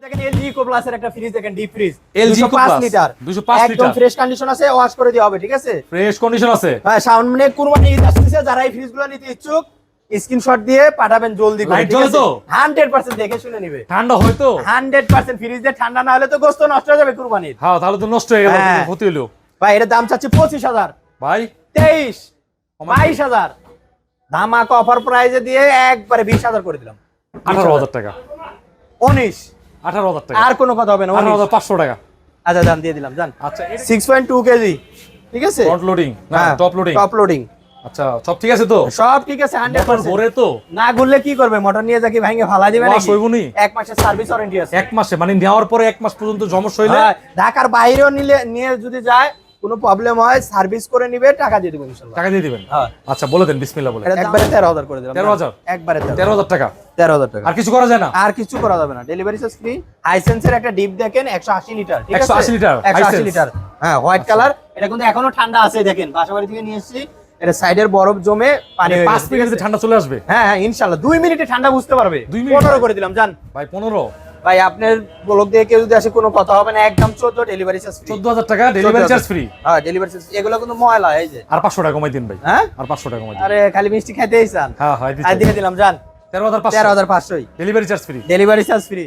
দেখেন LG eco plus এর একটা ফ্রিজ দেখেন, deep fridge LG Eco 205 Plus, litre 205 একদম লিটার। ফ্রেশ কন্ডিশন আছে, ওয়াশ করে দেওয়া হবে, ঠিক আছে? ফ্রেশ কন্ডিশন আছে। হ্যাঁ, সামনে কুরবানি ঈদ আসছে, যারা এই ফ্রিজগুলো নিতে ইচ্ছুক স্ক্রিনশট দিয়ে পাঠাবেন জলদি করে, লাইট ঠিক জ্বলে আছে? তো? 100% দেখে শুনে নিবে। ঠান্ডা হয়তো? 100% ফ্রিজ দিয়ে ঠান্ডা না হলে তো গোশত নষ্ট হয়ে যাবে কুরবানির। হ্যাঁ, তাহলে তো নষ্ট হয়ে গেল, হ্যাঁ। ক্ষতি হলো। ভাই এর দাম চাচ্ছি 25000, ভাই 23, 22000 ধামাকা অফার প্রাইজে দিয়ে একবারে 20000 করে দিলাম। 18000 টাকা। 19, 18000 টাকা। আর কোনো কথা হবে না, 19। 18500 টাকা। আচ্ছা দাম দিয়ে দিলাম, জান। আচ্ছা, 6.2 কেজি, ঠিক আছে? ফ্রন্ট লোডিং না হ্যাঁ, টপ লোডিং? টপ লোডিং আচ্ছা, সব ঠিক আছে তো? সব ঠিক আছে, মোটর 100%। ভরে তো? না ঘুরলে কি করবে, মোটর নিয়ে যাকি ভাঙে ফালা দিবে ওয়াশ নাকি? হইবনি? 1 মাসের সার্ভিস ওয়ারেন্টি আছে। 1 মাসে মানে নেওয়ার পরে 1 মাস পর্যন্ত সমস্যা হইলে? হ্যাঁ, ঢাকার বাইরেও নিয়ে যদি যায় কোনো প্রবলেম হয় সার্ভিস করে নিবে, টাকা দিয়ে দেবো ইনশাআল্লাহ। টাকা দিয়ে দিবেন? হ্যাঁ। আচ্ছা, বলে দেন বিসমিল্লাহ বলে। এটা একবারে 13000 করে দিলাম। 13000? একবারে 13000 টাকা। 13000 টাকা। আর কিছু করা যায় না? আর কিছু করা যাবে না, ডেলিভারি চার্জ ফ্রি। হাইসেন্সের একটা ডিপ দেখেন 180 লিটার, ঠিক আছে? 180 লিটার, 180 Hisense। লিটার, হ্যাঁ, হোয়াইট কালার। এটা কিন্তু এখনো ঠান্ডা আছে, দেখেন বাসাবাড়ি থেকে নিয়ে এসেছি। এটা সাইডের বরফ জমে পানি হয়ে 5 গেছে, ঠিক মিনিটে আছে? ঠান্ডা চলে আসবে? হ্যাঁ হ্যাঁ, ইনশাআল্লাহ 2 মিনিটে ঠান্ডা বুঝতে পারবে। 2 মিনিট? 15 করে দিলাম, জান। ভাই 15? ভাই আপনার ব্লগ দিয়ে কেউ যদি আসে কোনো কথা হবে না, একদম 14, ডেলিভারি চার্জ ফ্রি। 14000 টাকা ডেলিভারি চার্জ ফ্রি। হ্যাঁ, ডেলিভারি চার্জ। এগুলো কিন্তু ময়লা, এই যে। আর 500 টাকা কমাই দিন ভাই। হ্যাঁ, আর 500 টাকা কমাই দিন। আরে খালি মিষ্টি খাইতেই চান। হ্যাঁ হ্যাঁ, আর দিয়ে দিলাম, জান। 13500 13500 delivery charge free. Delivery charge free.